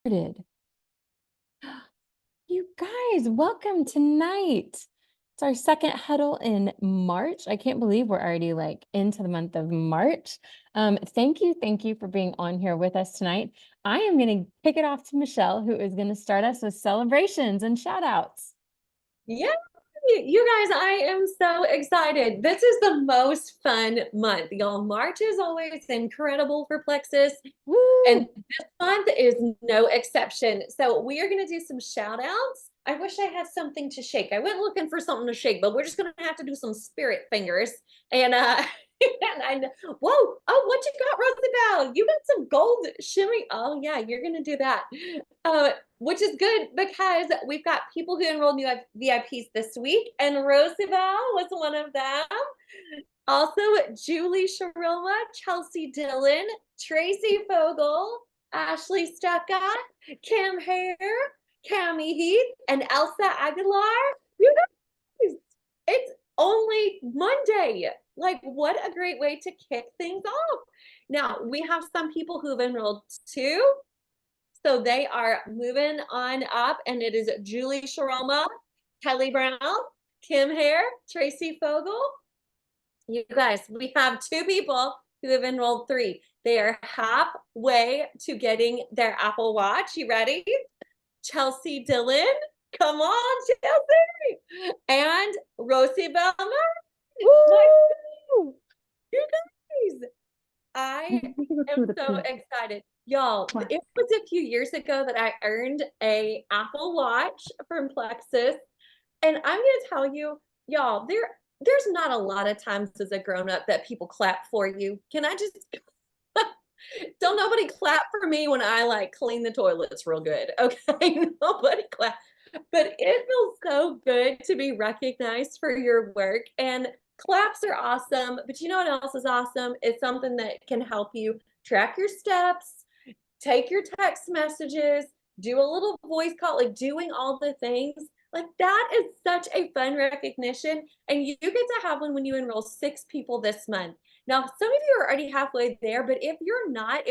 Started. You guys, welcome tonight. It's our second huddle in March. I can't believe we're already like into the month of March. Thank you for being on here with us tonight. I am going to kick it off to Michelle, who is going to start us with celebrations and shout outs. Yeah, you guys, I am so excited. This is the most fun month, y'all. March is always incredible for Plexus, and Woo! this month is no exception. So we are going to do some shout outs. I wish I had something to shake. I went looking for something to shake, but we're just going to have to do some spirit fingers. And and I know, whoa, oh, what you got, Rosabelle? You got some gold shimmy. Oh yeah, you're going to do that. Which is good because we've got people who enrolled new VIPs this week, and Rosabelle was one of them. Also, Julie Sharilma, Chelsea Dillon, Tracy Fogel, Ashley Stucca, Cam Hare, Cami Heath, and Elsa Aguilar. You guys, it's only Monday. Like, what a great way to kick things off. Now, we have some people who've enrolled too. So they are moving on up, and it is Julie Sharoma, Kelly Brown, Kim Hare, Tracy Fogel. You guys, we have two people who have enrolled three. They are halfway to getting their Apple Watch. You ready? Chelsea Dillon. Come on, Chelsea. And Rosie Belmer. My, Woo! you guys, I am so excited. Y'all, it was a few years ago that I earned a Apple Watch from Plexus. And I'm gonna tell you, y'all, there's not a lot of times as a grown-up that people clap for you. Can I just don't nobody clap for me when I like clean the toilets real good. Okay. Nobody clap. But it feels so good to be recognized for your work. And claps are awesome. But you know what else is awesome? It's something that can help you track your steps, take your text messages, do a little voice call, like doing all the things. Like that is such a fun recognition. And you get to have one when you enroll 6 people this month. Now, some of you are already halfway there, but if you're not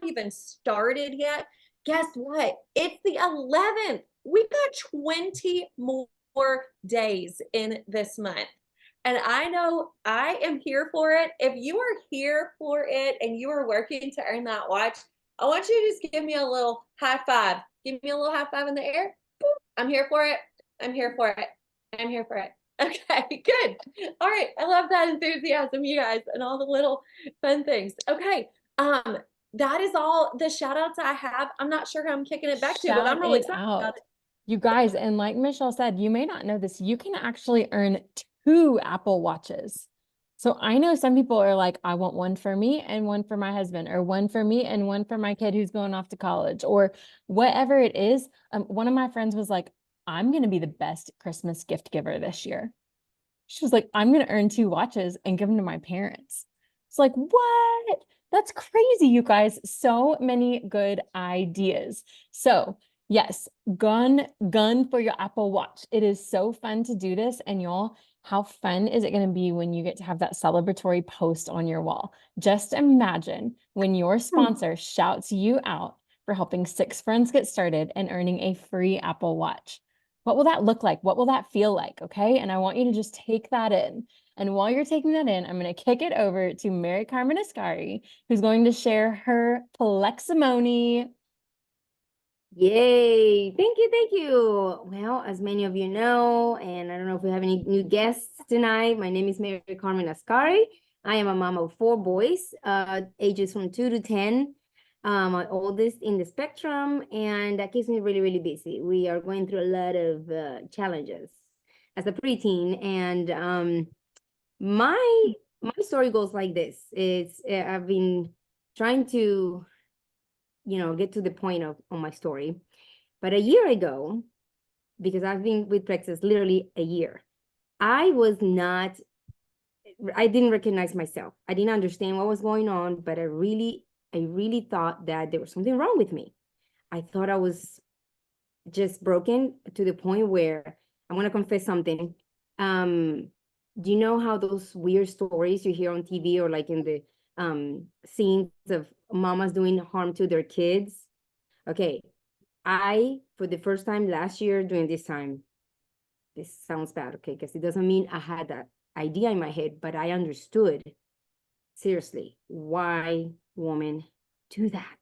even started yet, guess what? It's the 11th. We got 20 more days in this month. And I know I am here for it. If you are here for it and you are working to earn that watch, I want you to just give me a little high five. Give me a little high five in the air. Boop. I'm here for it. I'm here for it. I'm here for it. Okay, good. All right. I love that enthusiasm, you guys, and all the little fun things. Okay. That is all the shout outs I have. I'm not sure who I'm kicking it back to, but I'm Shout really it excited about out. it. You guys, and like Michelle said, you may not know this, you can actually earn two Apple Watches. So I know some people are like, I want one for me and one for my husband, or one for me and one for my kid who's going off to college, or whatever it is. One of my friends was like, I'm going to be the best Christmas gift giver this year. She was like, I'm going to earn two watches and give them to my parents. It's like, what? That's crazy, you guys. So many good ideas. So, yes, gun for your Apple Watch. It is so fun to do this. And y'all, how fun is it going to be when you get to have that celebratory post on your wall? Just imagine when your sponsor shouts you out for helping 6 friends get started and earning a free Apple Watch. What will that look like? What will that feel like? Okay. And I want you to just take that in. And while you're taking that in, I'm going to kick it over to Mary Carmen Ascari, who's going to share her pleximony. Yay. Thank you. Thank you. Well, as many of you know, and I don't know if we have any new guests tonight, my name is Mary Carmen Ascari. I am a mom of 4 boys, ages from 2 to 10. My oldest in the spectrum, and that keeps me really, really busy. We are going through a lot of challenges as a preteen, and my story goes like this. I've been trying to get to the point of on my story. But a year ago, because I've been with Plexus literally a year, I didn't recognize myself. I didn't understand what was going on, but I really thought that there was something wrong with me. I thought I was just broken to the point where I want to confess something. Do you know how those weird stories you hear on TV or like in the scenes of mamas doing harm to their kids? Okay, for the first time last year during this time, this sounds bad, okay, because it doesn't mean I had that idea in my head, but I understood, seriously, why women do that.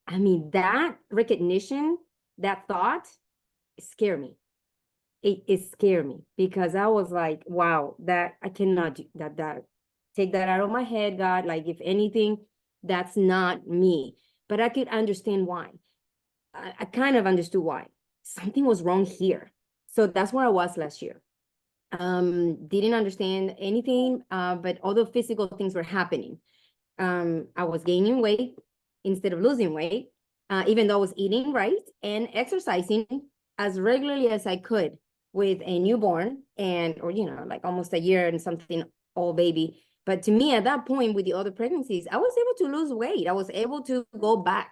I mean, that recognition, that thought, scared me. It scared me because I was like, wow, that I cannot do that. Take that out of my head, God. Like, if anything, that's not me. But I could understand why. I kind of understood why. Something was wrong here. So that's where I was last year. Didn't understand anything, but all the physical things were happening. I was gaining weight instead of losing weight, even though I was eating right and exercising as regularly as I could with a newborn or like almost a year and something old baby. But to me, at that point, with the other pregnancies, I was able to lose weight. I was able to go back.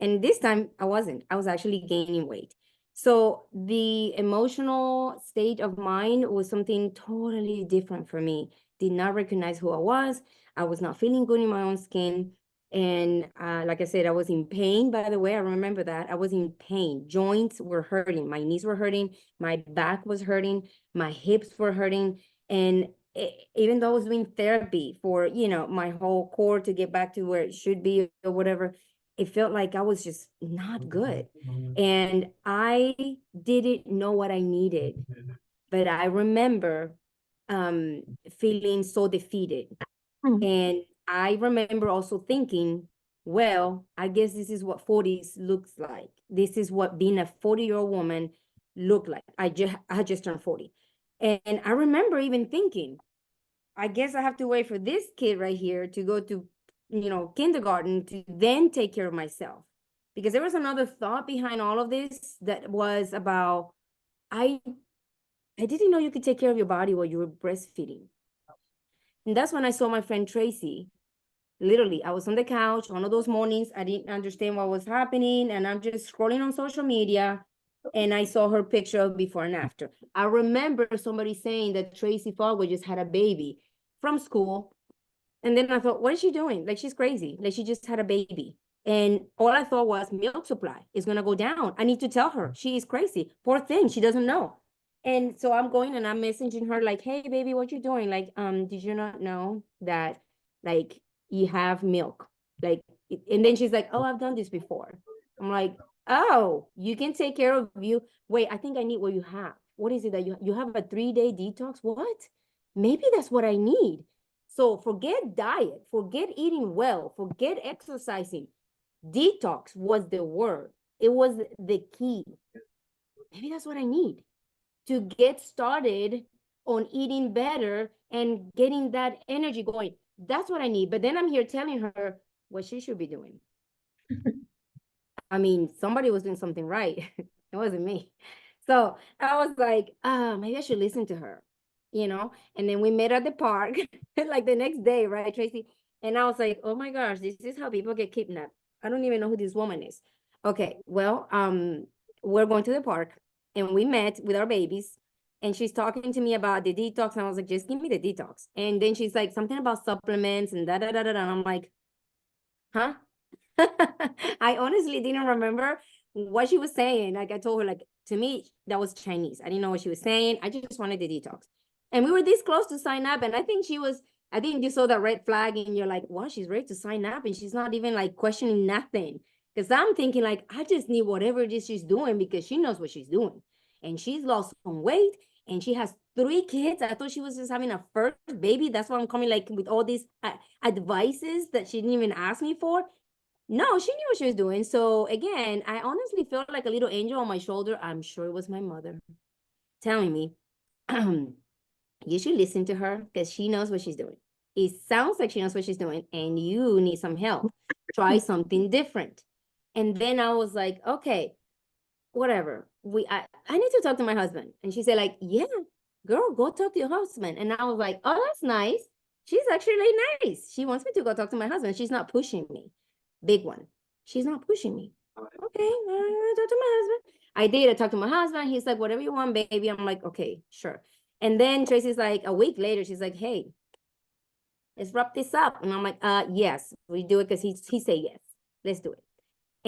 And this time I wasn't. I was actually gaining weight. So the emotional state of mind was something totally different for me. Did not recognize who I was. I was not feeling good in my own skin. And like I said, I was in pain, by the way. I remember that. I was in pain. Joints were hurting. My knees were hurting. My back was hurting. My hips were hurting. And even though I was doing therapy for, my whole core to get back to where it should be or whatever, it felt like I was just not good. And I didn't know what I needed. But I remember feeling so defeated. And I remember also thinking, well, I guess this is what 40s looks like. This is what being a 40-year-old woman looked like. I just turned 40. And I remember even thinking, I guess I have to wait for this kid right here to go to, kindergarten to then take care of myself. Because there was another thought behind all of this that was about, I didn't know you could take care of your body while you were breastfeeding. And that's when I saw my friend Tracy. Literally, I was on the couch one of those mornings. I didn't understand what was happening. And I'm just scrolling on social media. And I saw her picture of before and after. I remember somebody saying that Tracy Fogwood just had a baby from school. And then I thought, what is she doing? Like, she's crazy. Like, she just had a baby. And all I thought was milk supply is going to go down. I need to tell her. She is crazy. Poor thing. She doesn't know. And so I'm going and I'm messaging her like, hey, baby, what you doing? Like, did you not know that, like, you have milk? Like, and then she's like, oh, I've done this before. I'm like, oh, you can take care of you. Wait, I think I need what you have. What is it that you have a 3-day detox? What? Maybe that's what I need. So forget diet, forget eating well, forget exercising. Detox was the word. It was the key. Maybe that's what I need to get started on eating better and getting that energy going. That's what I need. But then I'm here telling her what she should be doing. I mean, somebody was doing something right. It wasn't me. So I was like, maybe I should listen to her, And then we met at the park like the next day, right, Tracy? And I was like, oh my gosh, this is how people get kidnapped. I don't even know who this woman is. Okay, well, we're going to the park and we met with our babies and she's talking to me about the detox. And I was like, just give me the detox. And then she's like, something about supplements and da-da-da-da-da. And I'm like, huh? I honestly didn't remember what she was saying. Like, I told her, like, to me, that was Chinese. I didn't know what she was saying. I just wanted the detox. And we were this close to sign up. And I think you saw that red flag and you're like, wow, she's ready to sign up. And she's not even like questioning nothing. Because I'm thinking like, I just need whatever it is she's doing because she knows what she's doing. And she's lost some weight and she has 3 kids. I thought she was just having a first baby. That's why I'm coming like with all these advices that she didn't even ask me for. No, she knew what she was doing. So again, I honestly felt like a little angel on my shoulder. I'm sure it was my mother telling me, you should listen to her because she knows what she's doing. It sounds like she knows what she's doing and you need some help. Try something different. And then I was like, okay, whatever. I need to talk to my husband. And she said like, yeah, girl, go talk to your husband. And I was like, oh, that's nice. She's actually nice. She wants me to go talk to my husband. She's not pushing me. Big one. She's not pushing me. Okay, I talk to my husband. I did. I talked to my husband. He's like, whatever you want, baby. I'm like, okay, sure. And then Tracy's like, a week later, she's like, hey, let's wrap this up. And I'm like, yes, we do it because he said yes. Let's do it.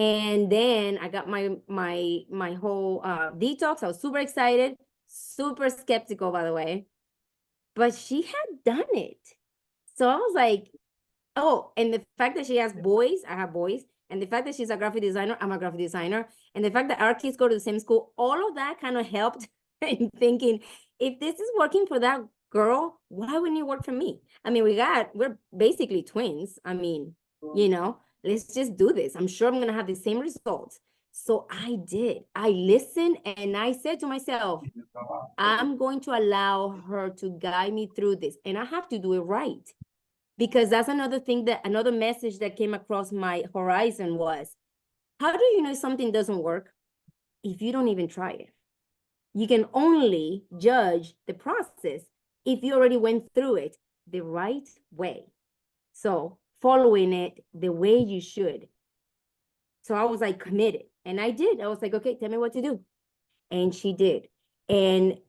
And then I got my whole detox. I was super excited, super skeptical, by the way. But she had done it. So I was like, oh, and the fact that she has boys, I have boys, and the fact that she's a graphic designer, I'm a graphic designer, and the fact that our kids go to the same school, all of that kind of helped in thinking, if this is working for that girl, why wouldn't it work for me? I mean, we're basically twins. I mean, let's just do this. I'm sure I'm gonna have the same results. So I did. I listened and I said to myself, I'm going to allow her to guide me through this, and I have to do it right. Because that's another message that came across my horizon was, how do you know something doesn't work if you don't even try it? You can only judge the process if you already went through it the right way. So following it the way you should. So I was like committed, and I did. I was like, okay, tell me what to do. And she did. And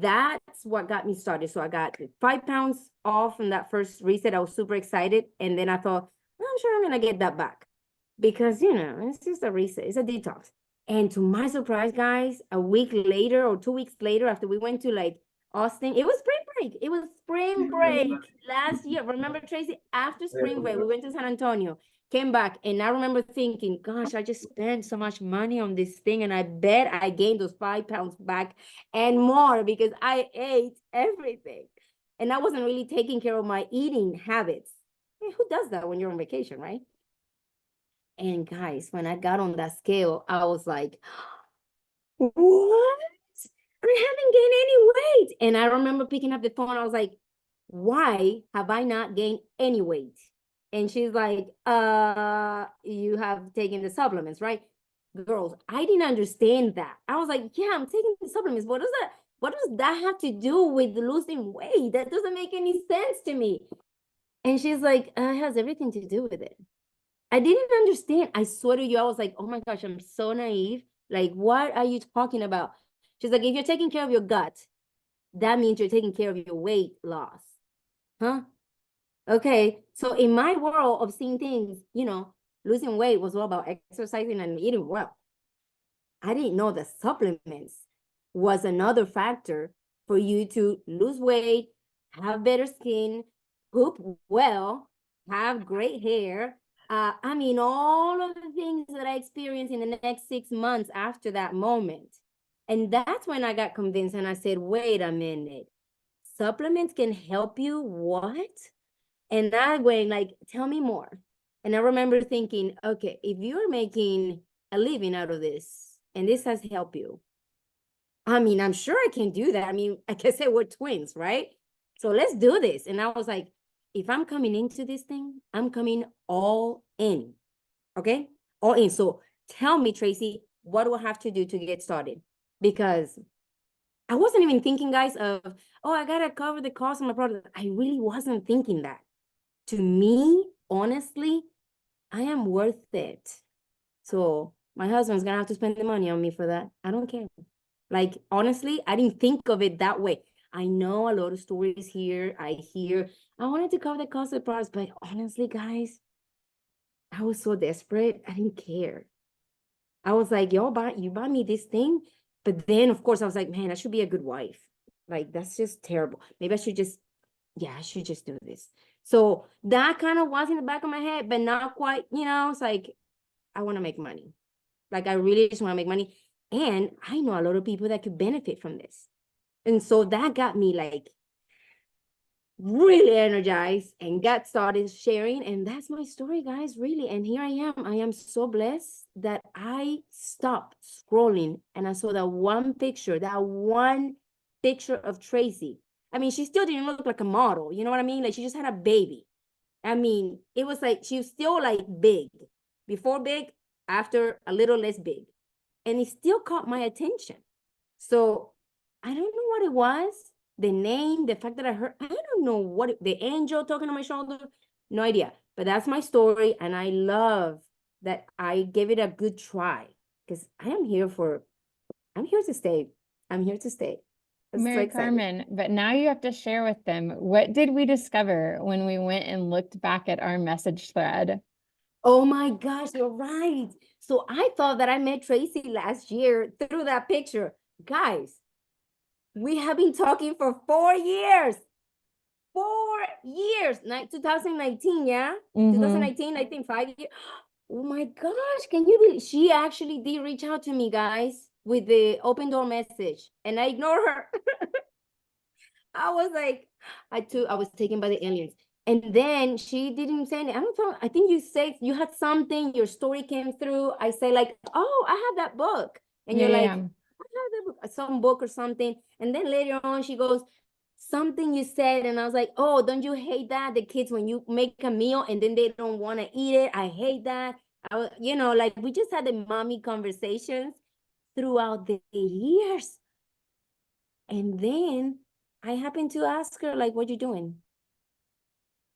that's what got me started. So I got 5 pounds off from that first reset. I was super excited. And then I thought, I'm sure I'm gonna get that back. Because it's just a reset, it's a detox. And to my surprise, guys, a week later or 2 weeks later, after we went to like Austin, it was spring break. It was spring break last year. Remember, Tracy, after spring break, we went to San Antonio, came back, and I remember thinking, gosh, I just spent so much money on this thing, and I bet I gained those 5 pounds back and more because I ate everything. And I wasn't really taking care of my eating habits. Who does that when you're on vacation, right? And guys, when I got on that scale, I was like, what? I haven't gained any weight. And I remember picking up the phone. I was like, why have I not gained any weight? And she's like, you have taken the supplements, right? Girls, I didn't understand that. I was like, yeah, I'm taking the supplements. What does that have to do with losing weight? That doesn't make any sense to me. And she's like, it has everything to do with it. I didn't understand. I swear to you, I was like, oh my gosh, I'm so naive. Like, what are you talking about? She's like, if you're taking care of your gut, that means you're taking care of your weight loss. Huh? Okay. So in my world of seeing things, losing weight was all about exercising and eating well. I didn't know that supplements was another factor for you to lose weight, have better skin, poop well, have great hair. I mean, all of the things that I experienced in the next 6 months after that moment. And that's when I got convinced and I said, wait a minute, supplements can help you? What? And I went like, tell me more. And I remember thinking, okay, if you're making a living out of this and this has helped you, I mean, I'm sure I can do that. I mean, like I said, we're twins, right? So let's do this. And I was like, if I'm coming into this thing, I'm coming all in. Okay? All in. So tell me, Tracy, what do I have to do to get started? Because I wasn't even thinking, guys, of, oh, I got to cover the cost of my product. I really wasn't thinking that. To me, honestly, I am worth it. So my husband's going to have to spend the money on me for that. I don't care. Like, honestly, I didn't think of it that way. I know a lot of stories here. I wanted to cover the cost of the products, but honestly, guys, I was so desperate. I didn't care. I was like, you buy me this thing. But then, of course, I was like, man, I should be a good wife. Like, that's just terrible. Maybe I should just do this. So that kind of was in the back of my head, but not quite, it's like, I want to make money. Like, I really just want to make money. And I know a lot of people that could benefit from this. And so that got me like really energized and got started sharing. And that's my story, guys, really. And here I am. I am so blessed that I stopped scrolling and I saw that one picture of Tracy. I mean, she still didn't look like a model. You know what I mean? Like, she just had a baby. I mean, it was like she was still like big. Before big, after a little less big. And it still caught my attention. So I don't know what it was. The name, the fact that I don't know the angel talking on my shoulder, no idea. But that's my story. And I love that I gave it a good try because I'm here to stay. I'm here to stay. Mary Carmen, but now you have to share with them, what did we discover when we went and looked back at our message thread? Oh my gosh, you're right. So I thought that I met Tracy last year through that picture. Guys, we have been talking for 4 years. 4 years, 2019, yeah? 2019, I think 5 years. Oh my gosh, can you believe she actually did reach out to me, guys, with the open door message, and I ignored her. I was like, I was taken by the aliens. And then she didn't say anything. I don't know. I think you said you had something, your story came through. I say, like, oh, I have that book. And you're like, I have that book, some book or something. And then later on, she goes, something you said, and I was like, oh, don't you hate that? The kids, when you make a meal and then they don't want to eat it, I hate that. I was, like, we just had the mommy conversations throughout the years. And then I happened to ask her, like, what you doing?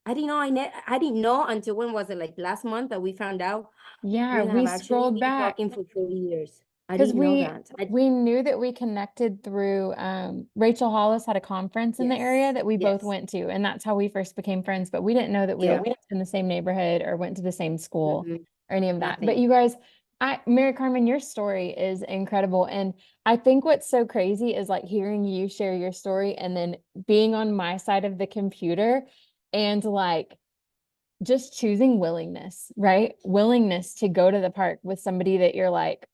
I didn't know. I didn't know until, when was it, like last month, that we found out Yeah, we have we actually scrolled been back talking for 4 years. I because didn't know that. we knew that we connected through Rachel Hollis had a conference in the area that we both went to, and that's how we first became friends. But we didn't know that we lived in the same neighborhood or went to the same school or any of that. But you guys, Mary Carmen, your story is incredible. And I think what's so crazy is like hearing you share your story and then being on my side of the computer and like just choosing willingness, right? Willingness to go to the park with somebody that you're like,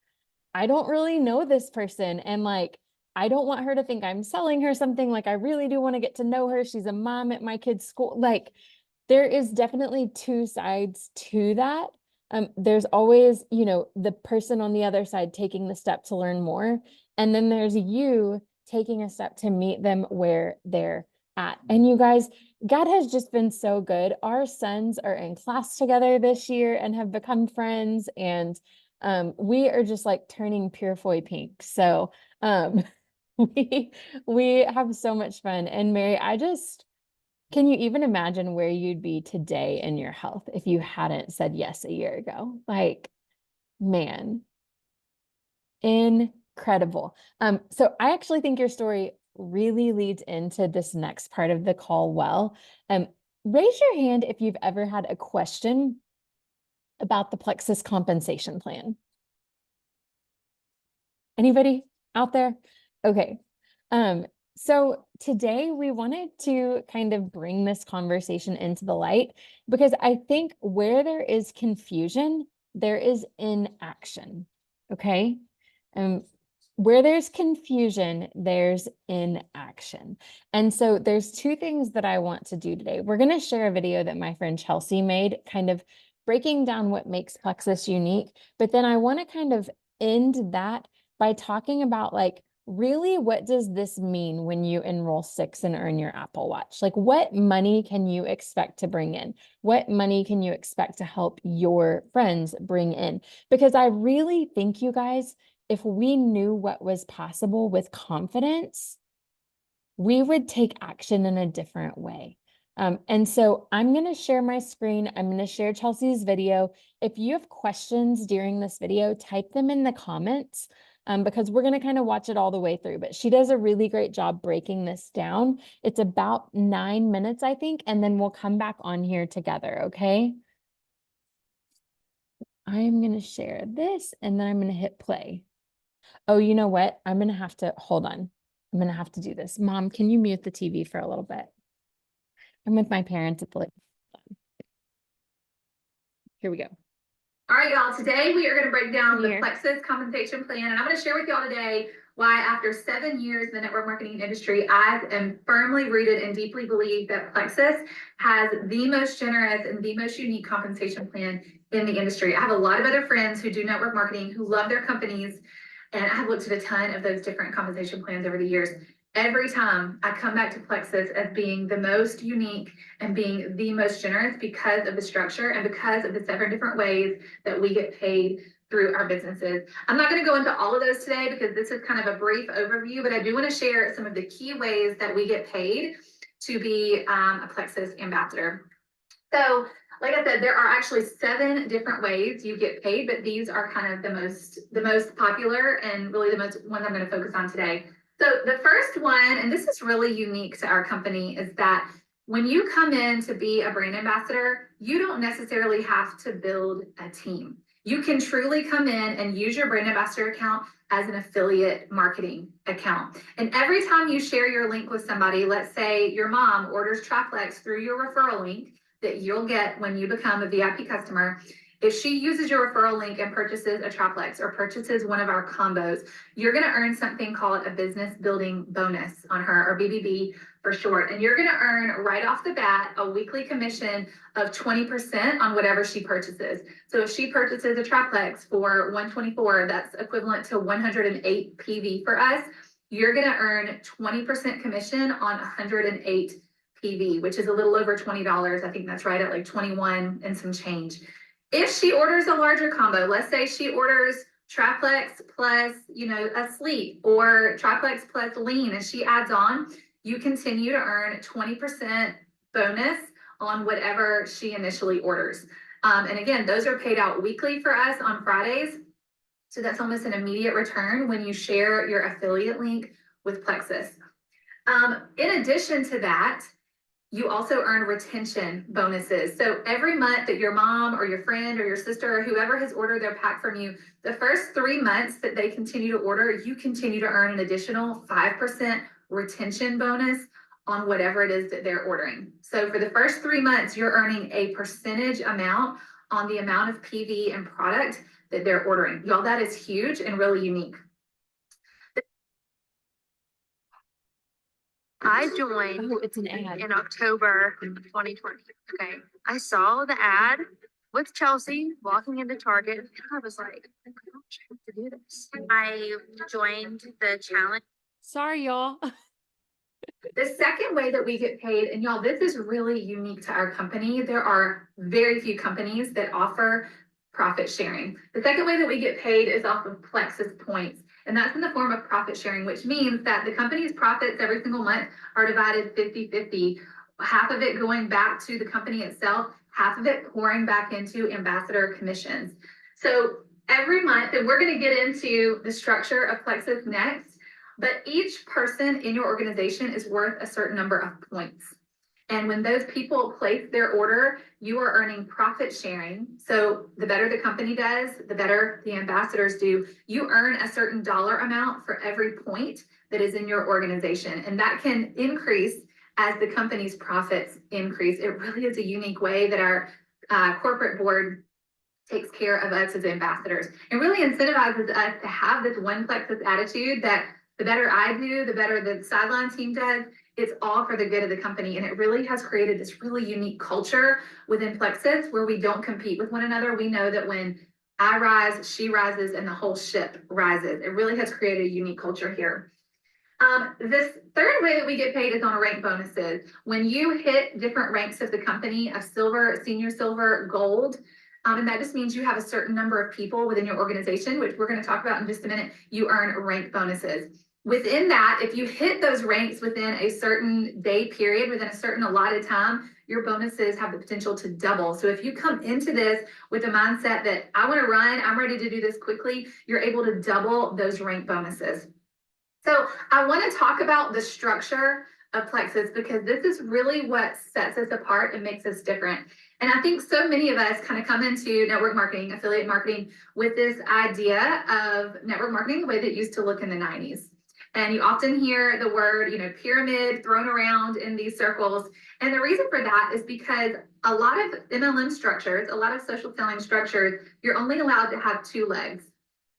I don't really know this person. And like, I don't want her to think I'm selling her something. Like, I really do want to get to know her. She's a mom at my kid's school. Like, there is definitely two sides to that. There's always, the person on the other side taking the step to learn more. And then there's you taking a step to meet them where they're at. And you guys, God has just been so good. Our sons are in class together this year and have become friends. And we are just like turning Purefoy pink. So we have so much fun. And Mary, can you even imagine where you'd be today in your health if you hadn't said yes a year ago? Like, man, incredible. So I actually think your story really leads into this next part of the call well. Raise your hand if you've ever had a question about the Plexus compensation plan. Anybody out there? Okay. So today we wanted to kind of bring this conversation into the light because I think where there is confusion, there is inaction. Okay. Where there's confusion, there's inaction. And so there's two things that I want to do today. We're going to share a video that my friend Chelsea made, kind of breaking down what makes Plexus unique. But then I want to kind of end that by talking about like, really, what does this mean when you enroll 6 and earn your Apple Watch? Like, what money can you expect to bring in? What money can you expect to help your friends bring in? Because I really think, you guys, if we knew what was possible with confidence, we would take action in a different way. And so I'm going to share my screen. I'm going to share Chelsea's video. If you have questions during this video, type them in the comments. Because we're going to kind of watch it all the way through, but she does a really great job breaking this down. It's about 9 minutes, I think, and then we'll come back on here together, okay? I'm going to share this, and then I'm going to hit play. Oh, you know what? I'm going to have to, hold on. I'm going to have to do this. Mom, can you mute the TV for a little bit? I'm with my parents at the lake. Here we go. All right, y'all, today we are going to break down the Plexus compensation plan, and I'm going to share with y'all today why after 7 years in the network marketing industry, I am firmly rooted and deeply believe that Plexus has the most generous and the most unique compensation plan in the industry. I have a lot of other friends who do network marketing, who love their companies, and I have looked at a ton of those different compensation plans over the years. Every time I come back to Plexus as being the most unique and being the most generous because of the structure and because of the 7 different ways that we get paid through our businesses. I'm not going to go into all of those today because this is kind of a brief overview, but I do want to share some of the key ways that we get paid to be a Plexus ambassador. So, like I said, there are actually 7 different ways you get paid, but these are kind of the most popular and really the most ones I'm going to focus on today. So the first one, and this is really unique to our company, is that when you come in to be a brand ambassador, you don't necessarily have to build a team. You can truly come in and use your brand ambassador account as an affiliate marketing account. And every time you share your link with somebody, let's say your mom orders Triplex through your referral link that you'll get when you become a VIP customer. If she uses your referral link and purchases a Triplex or purchases one of our combos, you're going to earn something called a business building bonus on her, or BBB for short. And you're going to earn right off the bat a weekly commission of 20% on whatever she purchases. So if she purchases a Triplex for 124, that's equivalent to 108 PV for us. You're going to earn 20% commission on 108 PV, which is a little over $20. I think that's right at like 21 and some change. If she orders a larger combo, let's say she orders Triplex plus, a sleep, or Triplex plus lean, and she adds on, you continue to earn 20% bonus on whatever she initially orders. And again, those are paid out weekly for us on Fridays. So that's almost an immediate return when you share your affiliate link with Plexus. In addition to that, you also earn retention bonuses. So every month that your mom or your friend or your sister or whoever has ordered their pack from you, the first 3 months that they continue to order, you continue to earn an additional 5% retention bonus on whatever it is that they're ordering. So for the first 3 months, you're earning a percentage amount on the amount of PV and product that they're ordering. Y'all, that is huge and really unique. I joined it's an ad. in October 2020. Okay. I saw the ad with Chelsea walking into Target, and I was like, oh my gosh, I have to do this. I joined the challenge. Sorry, y'all. The second way that we get paid, and y'all, this is really unique to our company. There are very few companies that offer profit sharing. The second way that we get paid is off of Plexus points. And that's in the form of profit sharing, which means that the company's profits every single month are divided 50-50, half of it going back to the company itself, half of it pouring back into ambassador commissions. So every month, and we're going to get into the structure of Plexus next, but each person in your organization is worth a certain number of points. And when those people place their order, you are earning profit sharing. So the better the company does, the better the ambassadors do. You earn a certain dollar amount for every point that is in your organization. And that can increase as the company's profits increase. It really is a unique way that our corporate board takes care of us as ambassadors and really incentivizes us to have this one Plexus attitude that the better I do, the better the sideline team does. It's all for the good of the company. And it really has created this really unique culture within Plexus where we don't compete with one another. We know that when I rise, she rises, and the whole ship rises. It really has created a unique culture here. This third way that we get paid is on rank bonuses. When you hit different ranks of the company, of silver, senior silver, gold, and that just means you have a certain number of people within your organization, which we're going to talk about in just a minute, you earn rank bonuses. Within that, if you hit those ranks within a certain day period, within a certain allotted time, your bonuses have the potential to double. So if you come into this with a mindset that I want to run, I'm ready to do this quickly, you're able to double those rank bonuses. So I want to talk about the structure of Plexus because this is really what sets us apart and makes us different. And I think so many of us kind of come into network marketing, affiliate marketing with this idea of network marketing the way that it used to look in the 90s. And you often hear the word, pyramid thrown around in these circles. And the reason for that is because a lot of MLM structures, a lot of social selling structures, you're only allowed to have 2 legs.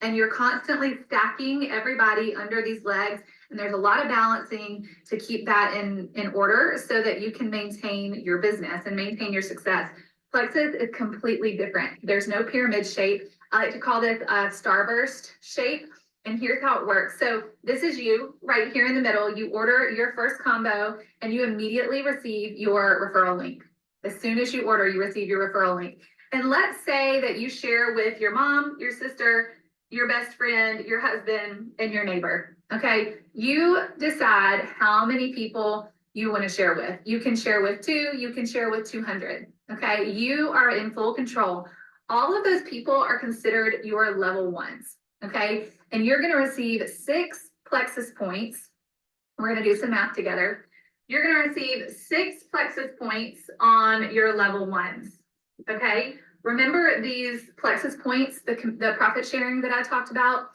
And you're constantly stacking everybody under these legs. And there's a lot of balancing to keep that in order so that you can maintain your business and maintain your success. Plexus is completely different. There's no pyramid shape. I like to call this a starburst shape. And here's how it works. So this is you right here in the middle. You order your first combo and you immediately receive your referral link. As soon as you order, you receive your referral link. And let's say that you share with your mom, your sister, your best friend, your husband, and your neighbor. Okay. You decide how many people you want to share with. You can share with 2, you can share with 200. Okay. You are in full control. All of those people are considered your level 1s. Okay. And you're going to receive 6 Plexus points. We're going to do some math together. You're going to receive 6 Plexus points on your level 1s. Okay. remember these Plexus points, the profit sharing that I talked about?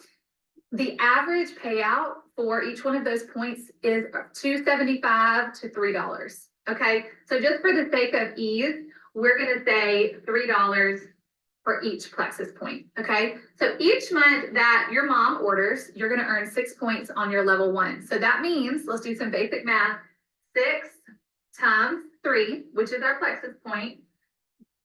The average payout for each one of those points is $2.75 to $3. Okay, so just for the sake of ease, we're gonna say $3 for each Plexus point. Okay, so each month that your mom orders, you're gonna earn 6 points on your level 1. So that means, let's do some basic math. 6 times 3, which is our Plexus point,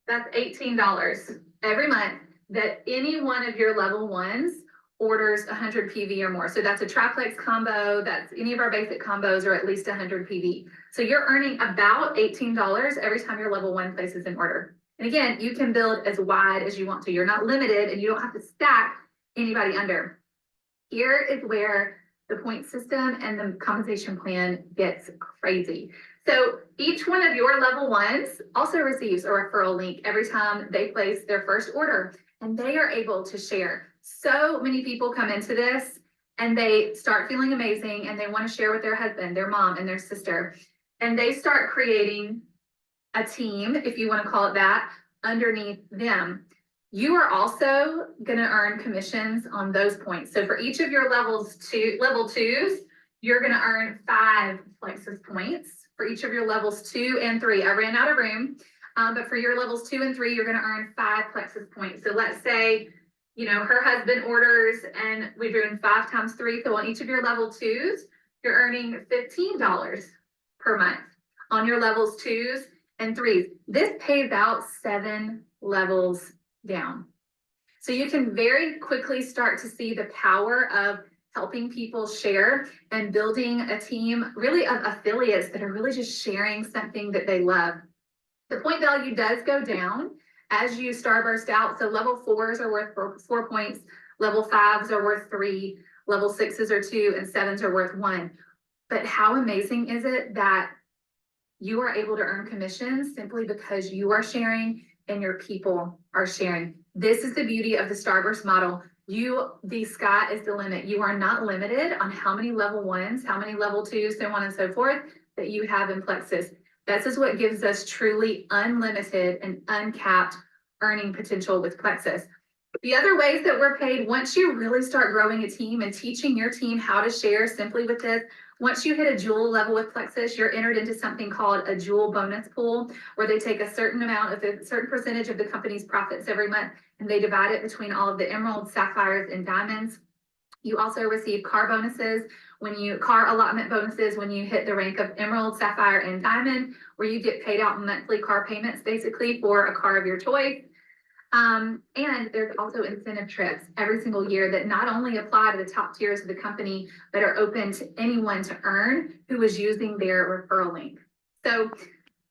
that's $18 every month that any one of your level 1s orders 100 PV or more. So that's a triplex combo, that's any of our basic combos are at least 100 PV. So you're earning about $18 every time your level 1 places an order. And again, you can build as wide as you want to. You're not limited and you don't have to stack anybody under. Here is where the point system and the compensation plan gets crazy. So each one of your level 1s also receives a referral link every time they place their first order, and they are able to share. So many people come into this and they start feeling amazing and they want to share with their husband, their mom, and their sister. And they start creating a team, if you want to call it that, underneath them. You are also going to earn commissions on those points. So for each of your level 2s, you're going to earn 5 Plexus points. For each of your levels 2 and 3, I ran out of room, but for your levels 2 and 3, you're going to earn 5 Plexus points. So let's say, you know, her husband orders and we're doing 5 times 3. So on each of your level 2s, you're earning $15 per month on your levels 2s and 3s. This pays out 7 levels down. So you can very quickly start to see the power of helping people share and building a team really of affiliates that are really just sharing something that they love. The point value does go down as you starburst out. So level 4s are worth 4 points, level 5s are worth 3, level 6s are 2, and 7s are worth 1. But how amazing is it that you are able to earn commissions simply because you are sharing and your people are sharing? This is the beauty of the Starburst model. The sky is the limit. You are not limited on how many level 1s, how many level 2s, so on and so forth that you have in Plexus. This is what gives us truly unlimited and uncapped earning potential with Plexus. The other ways that we're paid, once you really start growing a team and teaching your team how to share simply with this, once you hit a jewel level with Plexus, you're entered into something called a jewel bonus pool, where they take a certain amount of a certain percentage of the company's profits every month, and they divide it between all of the emeralds, sapphires, and diamonds. You also receive car bonuses car allotment bonuses when you hit the rank of emerald, sapphire, and diamond, where you get paid out monthly car payments basically for a car of your choice. And there's also incentive trips every single year that not only apply to the top tiers of the company, but are open to anyone to earn who is using their referral link. So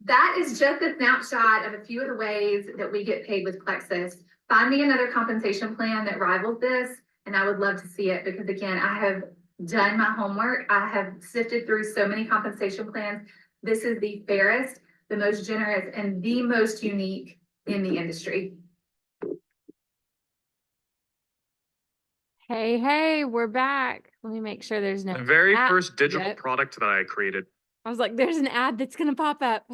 that is just a snapshot of a few of the ways that we get paid with Plexus. Find me another compensation plan that rivals this, and I would love to see it, because again, I have done my homework. I have sifted through so many compensation plans. This is the fairest, the most generous, and the most unique in the industry. Hey, we're back. Let me make sure there's no The very ad. first digital Yep. product that I created. I was like, there's an ad that's gonna pop up.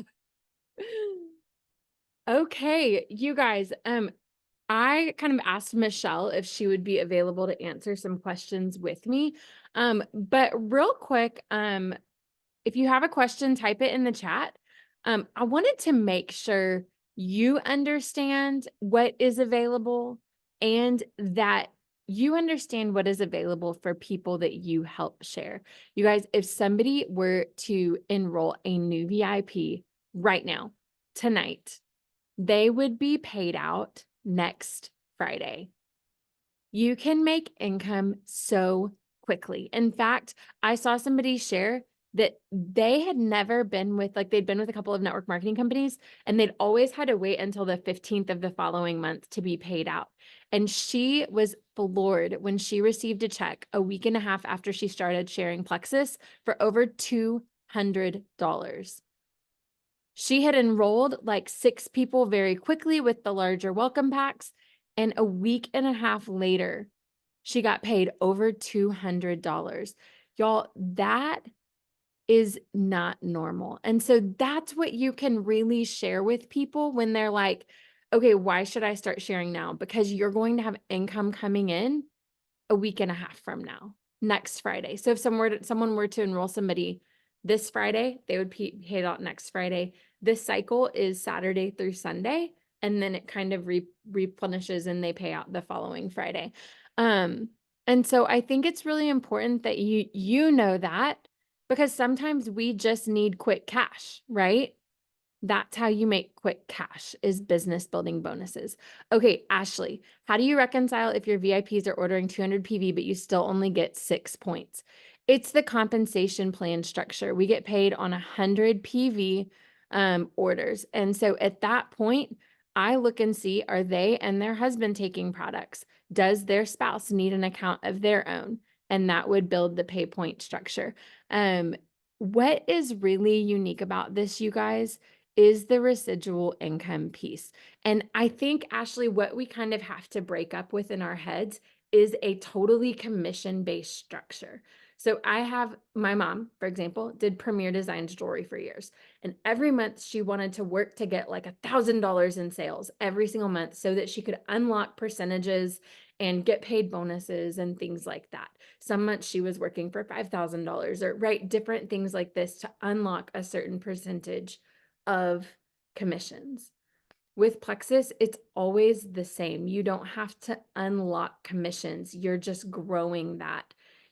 Okay, you guys, I kind of asked Michelle if she would be available to answer some questions with me. But real quick, if you have a question, type it in the chat. I wanted to make sure you understand what is available and that you understand what is available for people that you help share. You guys, if somebody were to enroll a new VIP right now, tonight, they would be paid out next Friday. You can make income so quickly. In fact, I saw somebody share that they had never been with, like they'd been with a couple of network marketing companies, and they'd always had to wait until the 15th of the following month to be paid out. And she was floored when she received a check a week and a half after she started sharing Plexus for over $200. She had enrolled like 6 people very quickly with the larger welcome packs, and a week and a half later, she got paid over $200. Y'all, that is not normal. And so that's what you can really share with people when they're like, okay, why should I start sharing now? Because you're going to have income coming in a week and a half from now, next Friday. So if someone were to enroll somebody this Friday, they would pay it out next Friday. This cycle is Saturday through Sunday, and then it kind of replenishes and they pay out the following Friday. And so I think it's really important that you know that, because sometimes we just need quick cash, right? That's how you make quick cash, is business building bonuses. Okay, Ashley, how do you reconcile if your VIPs are ordering 200 PV, but you still only get 6 points? It's the compensation plan structure. We get paid on 100 PV orders. And so at that point, I look and see, are they and their husband taking products? Does their spouse need an account of their own? And that would build the pay point structure. What is really unique about this, you guys, is the residual income piece. And I think, Ashley, what we kind of have to break up with in our heads is a totally commission-based structure. So I have my mom, for example, did Premier Designs jewelry for years. And every month she wanted to work to get like $1,000 in sales every single month so that she could unlock percentages and get paid bonuses and things like that. Some months she was working for $5,000 or right, different things like this to unlock a certain percentage of commissions. With Plexus, it's always the same. You don't have to unlock commissions. You're just growing that.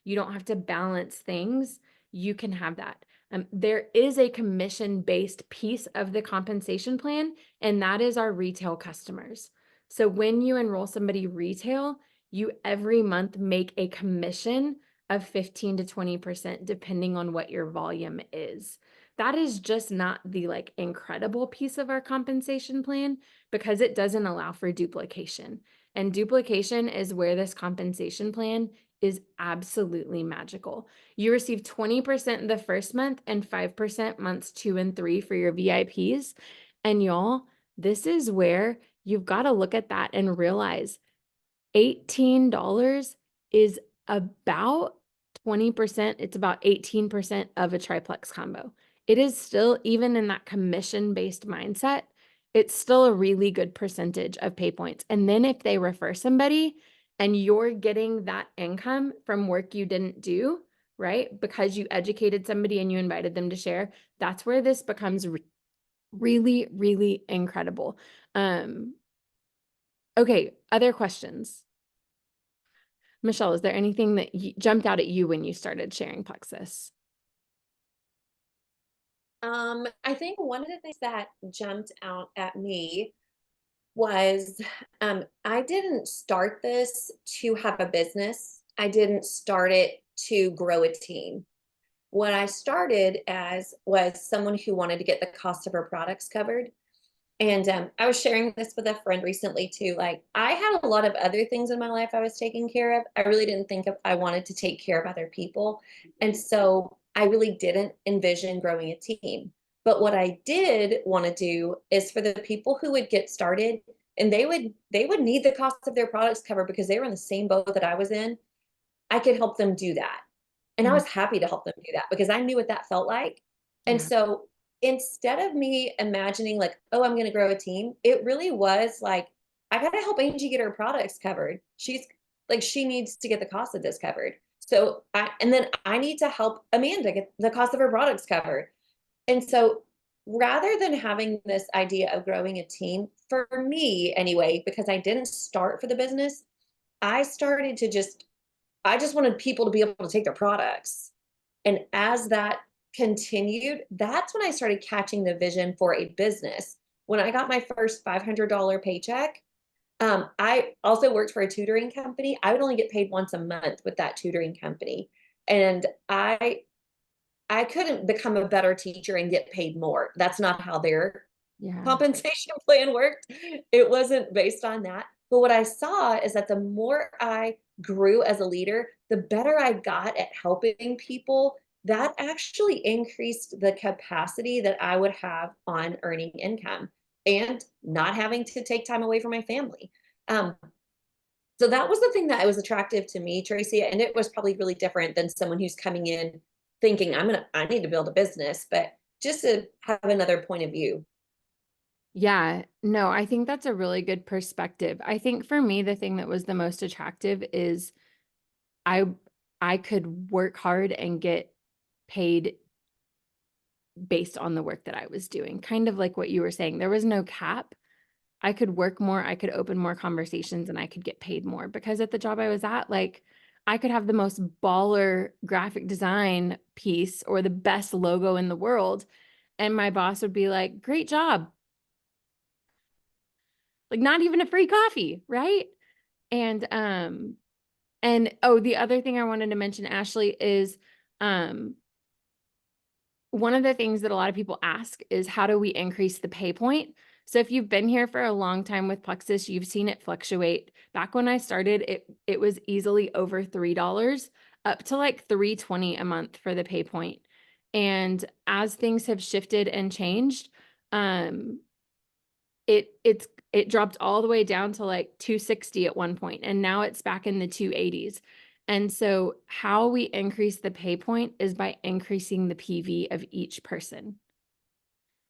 You don't have to balance things. You can have that. There is a commission-based piece of the compensation plan, and that is our retail customers. So when you enroll somebody retail, you every month make a commission of 15 to 20%, depending on what your volume is. That is just not the like incredible piece of our compensation plan, because it doesn't allow for duplication. And duplication is where this compensation plan is absolutely magical. You receive 20% the first month and 5% months 2 and 3 for your VIPs. And y'all, this is where you've got to look at that and realize $18 is about 20%. It's about 18% of a triplex combo. It is still, even in that commission-based mindset, it's still a really good percentage of pay points. And then if they refer somebody and you're getting that income from work you didn't do, right? Because you educated somebody and you invited them to share, that's where this becomes really, really incredible. Okay, other questions? Michelle, is there anything that jumped out at you when you started sharing Plexus? I think one of the things that jumped out at me was I didn't start this to have a business. I didn't start it to grow a team. What I started as was someone who wanted to get the cost of her products covered. And I was sharing this with a friend recently too. Like, I had a lot of other things in my life I was taking care of. I really didn't think I wanted to take care of other people. And so I really didn't envision growing a team. But what I did want to do is for the people who would get started and they would need the cost of their products covered because they were in the same boat that I was in, I could help them do that. And I was happy to help them do that because I knew what that felt like. And so instead of me imagining like, oh, I'm going to grow a team, it really was like, I got to help Angie get her products covered. She's like, she needs to get the cost of this covered. So and then I need to help Amanda get the cost of her products covered. And so rather than having this idea of growing a team, for me anyway, because I didn't start for the business, I started to I just wanted people to be able to take their products. And as that continued, that's when I started catching the vision for a business. When I got my first $500 paycheck, I also worked for a tutoring company. I would only get paid once a month with that tutoring company. And I couldn't become a better teacher and get paid more. That's not how their compensation plan worked. It wasn't based on that. But what I saw is that the more I grew as a leader, the better I got at helping people. That actually increased the capacity that I would have on earning income and not having to take time away from my family. So that was the thing that was attractive to me, Tracy. And it was probably really different than someone who's coming in thinking I need to build a business, but just to have another point of view. Yeah, no, I think that's a really good perspective. I think for me, the thing that was the most attractive is I I could work hard and get paid based on the work that I was doing. Kind of like what you were saying. There was no cap. I could work more, I could open more conversations, and I could get paid more because at the job I was at, like I could have the most baller graphic design piece or the best logo in the world. And my boss would be like, great job. Like not even a free coffee, right? And oh, the other thing I wanted to mention, Ashley, is um one of the things that a lot of people ask is how do we increase the pay point? So if you've been here for a long time with Plexus, you've seen it fluctuate. Back when I started, it was easily over $3, up to like $3.20 a month for the pay point. And as things have shifted and changed, um, it dropped all the way down to like 260 at one point, and now it's back in the 280s. And so how we increase the pay point is by increasing the PV of each person.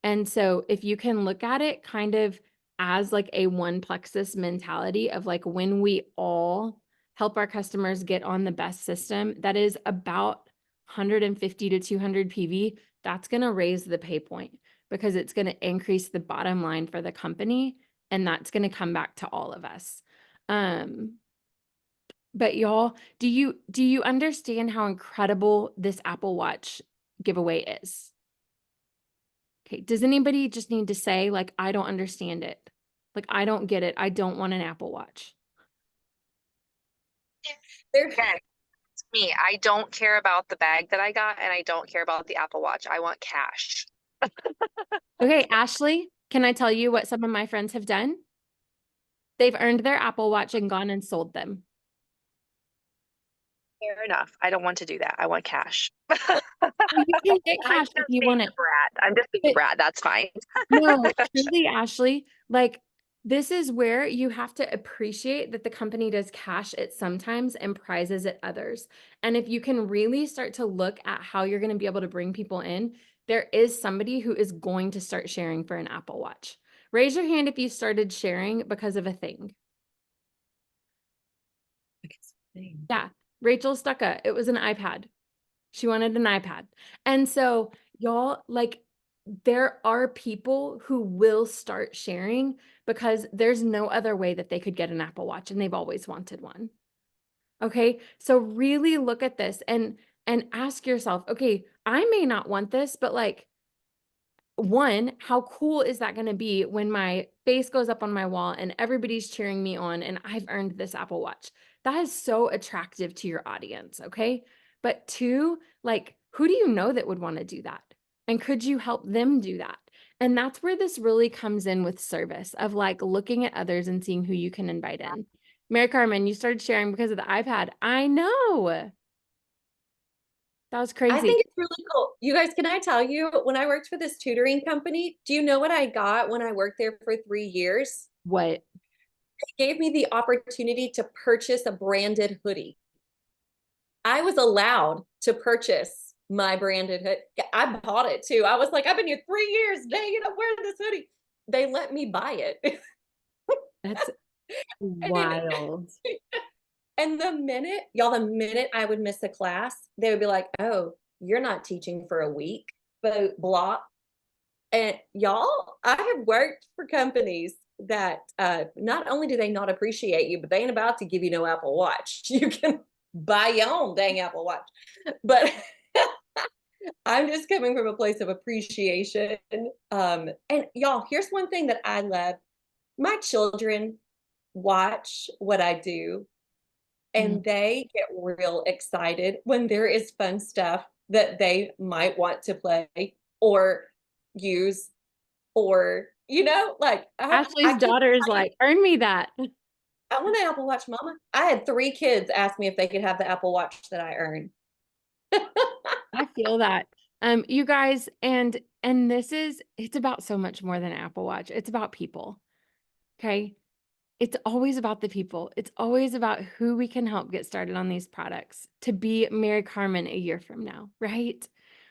And so if you can look at it kind of as like a one plexus mentality of like when we all help our customers get on the best system that is about 150 to 200 PV, that's going to raise the pay point because it's going to increase the bottom line for the company, and that's going to come back to all of us. But y'all, do you understand how incredible this Apple Watch giveaway is? Okay, does anybody just need to say, like, I don't understand it? Like, I don't get it. I don't want an Apple Watch. There's Okay, it's me. I don't care about the bag that I got, and I don't care about the Apple Watch. I want cash. Okay, Ashley, can I tell you what some of my friends have done? They've earned their Apple Watch and gone and sold them. Fair enough. I don't want to do that. I want cash. Well, you can get I'm cash just if you being want a it. brat. I'm just being a But brat. That's fine. no, truly, Ashley, like this is where you have to appreciate that the company does cash it sometimes and prizes it others. And if you can really start to look at how you're going to be able to bring people in, there is somebody who is going to start sharing for an Apple Watch. Raise your hand if you started sharing because of a thing. Yeah, Rachel Stucca, it was an iPad. She wanted an iPad. And so y'all, like, there are people who will start sharing because there's no other way that they could get an Apple Watch and they've always wanted one. Okay? So really look at this and ask yourself, okay, I may not want this, but like one, how cool is that going to be when my face goes up on my wall and everybody's cheering me on and I've earned this Apple Watch? That is so attractive to your audience, okay? But two, like, who do you know that would want to do that? And could you help them do that? And that's where this really comes in with service of like looking at others and seeing who you can invite in. Mary Carmen, you started sharing because of the iPad. I know. That was I crazy. think it's really cool. You guys, can I tell you, when I worked for this tutoring company, do you know what I got when I worked there for 3 years? What? They gave me the opportunity to purchase a branded hoodie. I was allowed to purchase my branded hoodie. I bought it too. I was like, I've been here 3 years. Dang it, I'm wearing this hoodie. They let me buy it. That's And then wild. and the minute I would miss a class, they would be like, oh, you're not teaching for a week, but block. And y'all, I have worked for companies that not only do they not appreciate you, but they ain't about to give you no Apple Watch. You can buy your own dang Apple Watch. But I'm just coming from a place of appreciation. And y'all, here's one thing that I love. My children watch what I do, and they get real excited when there is fun stuff that they might want to play or use, or like Ashley's daughter is like, earn me that. I want an Apple Watch, Mama. I had 3 kids ask me if they could have the Apple Watch that I earned. I feel that. You guys, and it's about so much more than Apple Watch. It's about people. Okay. It's always about the people. It's always about who we can help get started on these products to be Mary Carmen a year from now, right?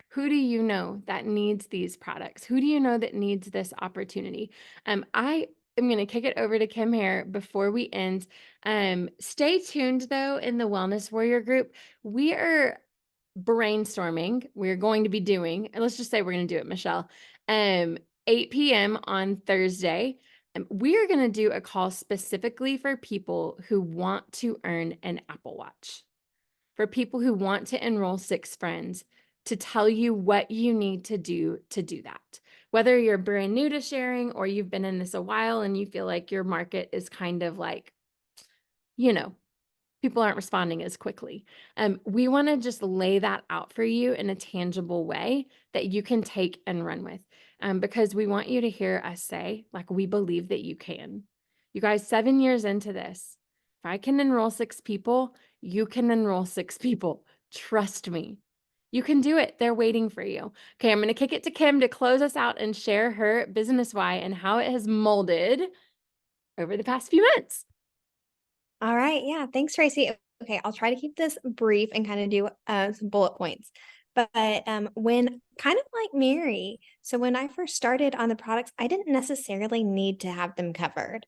Who do you know that needs these products? Who do you know that needs this opportunity? I am going to kick it over to Kim here before we end. Stay tuned though in the Wellness Warrior group. We are brainstorming. We're going to be doing, and let's just say we're going to do it, Michelle. 8 p.m. on Thursday. We are going to do a call specifically for people who want to earn an Apple Watch, for people who want to enroll 6 friends, to tell you what you need to do that. Whether you're brand new to sharing or you've been in this a while and you feel like your market is kind of like, people aren't responding as quickly. We want to just lay that out for you in a tangible way that you can take and run with, because we want you to hear us say, like, we believe that you can. You guys, 7 years into this, if I can enroll 6 people, you can enroll 6 people. Trust me. You can do it. They're waiting for you. Okay, I'm going to kick it to Kim to close us out and share her business why and how it has molded over the past few months. All right. Yeah. Thanks, Tracy. Okay. I'll try to keep this brief and kind of do some bullet points. But when kind of like Mary, so when I first started on the products, I didn't necessarily need to have them covered.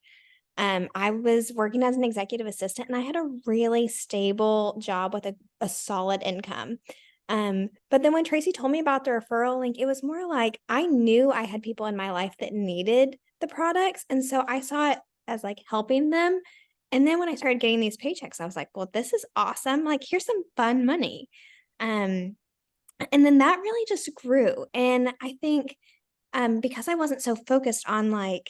I was working as an executive assistant and I had a really stable job with a solid income. But then when Tracy told me about the referral link, it was more like I knew I had people in my life that needed the products. And so I saw it as like helping them. And then when I started getting these paychecks, I was like, well, this is awesome. Like, here's some fun money. And then that really just grew. And I think because I wasn't so focused on like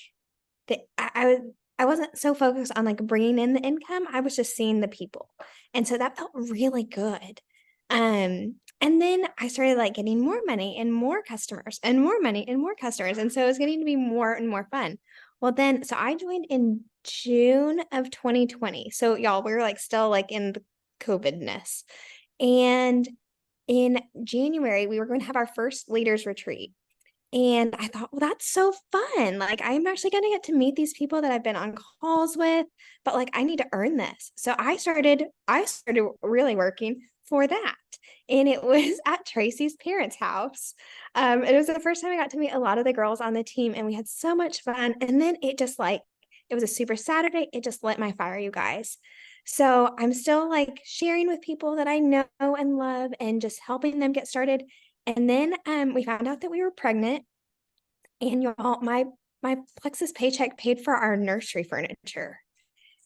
I wasn't so focused on like bringing in the income. I was just seeing the people. And so that felt really good. And then I started like getting more money and more customers and more money and more customers. And so it was getting to be more and more fun. Well, then, so I joined in June of 2020. So y'all, we were like still like in the COVID-ness. And in January, we were going to have our first leaders retreat. And I thought, well, that's so fun. Like, I'm actually going to get to meet these people that I've been on calls with, but like, I need to earn this. So I started really working for that. And it was at Tracy's parents' house. It was the first time I got to meet a lot of the girls on the team and we had so much fun. And then it was a super Saturday. It just lit my fire, you guys. So I'm still like sharing with people that I know and love and just helping them get started. And then we found out that we were pregnant, and y'all, my Plexus paycheck paid for our nursery furniture.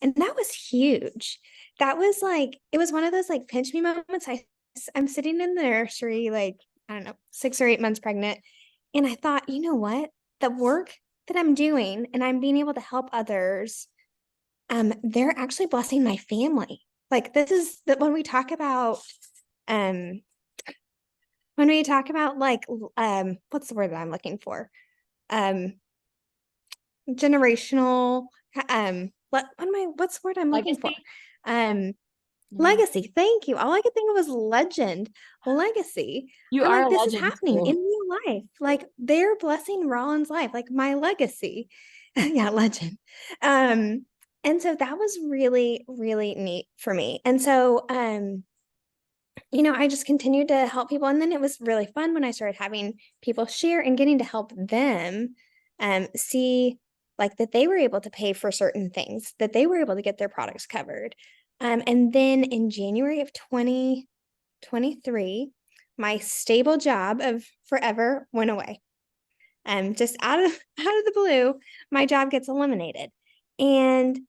And that was huge. That was like, it was one of those like pinch me moments. I'm sitting in the nursery, like, I don't know, 6 or 8 months pregnant. And I thought, you know what? The work that I'm doing and I'm being able to help others, they're actually blessing my family. Like this is that when we talk about like what's the word that I'm looking for? Generational what's the word I'm looking for? Legacy. Thank you. All I could think of was legend. Legacy. You I'm are like, a this is legend happening too. in real life. Like they're blessing Rollins' life, like my legacy. Yeah, legend. And so that was really, really neat for me. And so I just continued to help people. And then it was really fun when I started having people share and getting to help them see like that they were able to pay for certain things, that they were able to get their products covered. And then in January of 2023, my stable job of forever went away. Just out of the blue, my job gets eliminated. And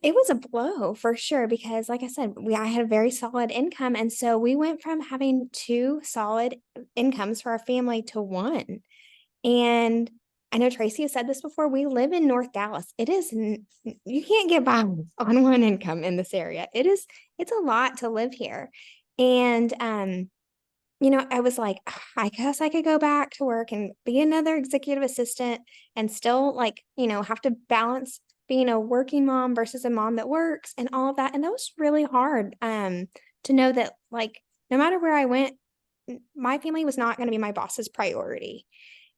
it was a blow for sure because like I said, I had a very solid income. And so we went from having 2 solid incomes for our family to 1. And I know Tracy has said this before, we live in North Dallas. You can't get by on 1 income in this area. It's a lot to live here. And I was like, I guess I could go back to work and be another executive assistant and still like, have to balance being a working mom versus a mom that works and all of that. And that was really hard to know that like, no matter where I went, my family was not going to be my boss's priority.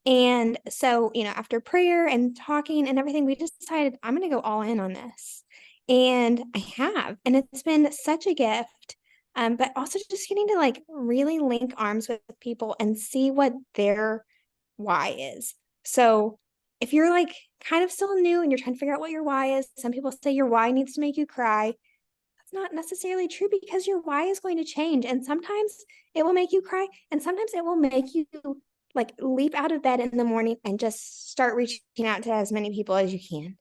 And so, after prayer and talking and everything, we just decided I'm going to go all in on this. And I have, and it's been such a gift. But also just getting to like really link arms with people and see what their why is. So if you're like kind of still new and you're trying to figure out what your why is, some people say your why needs to make you cry. That's not necessarily true because your why is going to change. And sometimes it will make you cry, and sometimes it will make you like leap out of bed in the morning and just start reaching out to as many people as you can.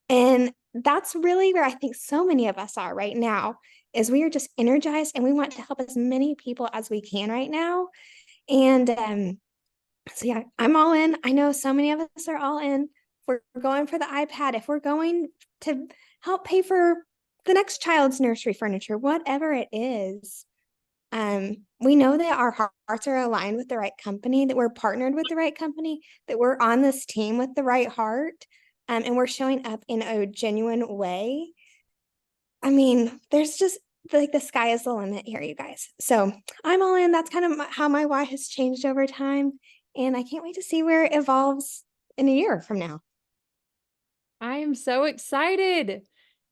And that's really where I think so many of us are right now, is we are just energized and we want to help as many people as we can right now. And so yeah, I'm all in. I know so many of us are all in. We're going for the iPad, if we're going to help pay for the next child's nursery furniture, whatever it is, we know that our hearts are aligned with the right company, that we're partnered with the right company, that we're on this team with the right heart, and we're showing up in a genuine way. I mean, there's just like the sky is the limit here, you guys. So I'm all in. That's kind of how my why has changed over time. And I can't wait to see where it evolves in a year from now. I am so excited.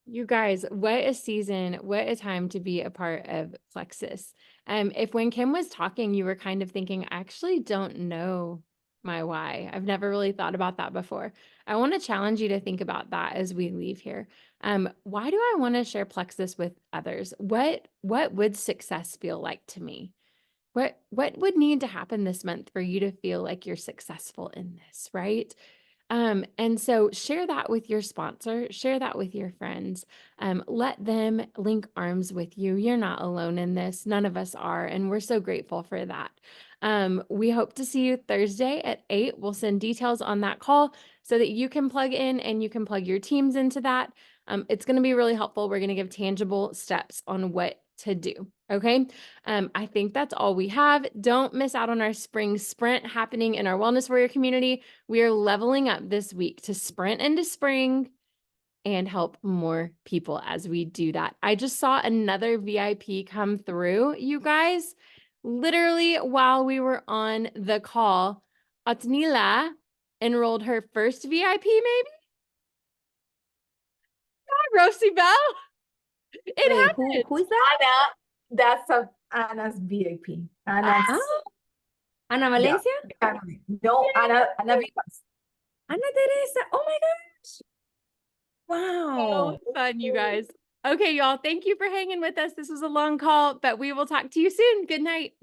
You guys, what a season, what a time to be a part of Plexus. If when Kim was talking, you were kind of thinking, I actually don't know my why. I've never really thought about that before. I want to challenge you to think about that as we leave here. Why do I want to share Plexus with others? What would success feel like to me? What would need to happen this month for you to feel like you're successful in this, right? And so share that with your sponsor, share that with your friends. Let them link arms with you. You're not alone in this. None of us are. And we're so grateful for that. We hope to see you Thursday at 8. We'll send details on that call so that you can plug in and you can plug your teams into that. It's going to be really helpful. We're going to give tangible steps on what to do. Okay. I think that's all we have. Don't miss out on our spring sprint happening in our Wellness Warrior community. We are leveling up this week to sprint into spring and help more people as we do that. I just saw another VIP come through, you guys, literally while we were on the call. Atnila enrolled her first VIP, maybe? Hi, Rosie Bell. It Wait, happened. who is that? Anna, that's Anna's VIP. Anna's, Oh, Ana yeah, Valencia? family. No, Anna Vivas. Ana Teresa. Oh my gosh. Wow. So fun, you guys. Okay, y'all. Thank you for hanging with us. This was a long call, but we will talk to you soon. Good night.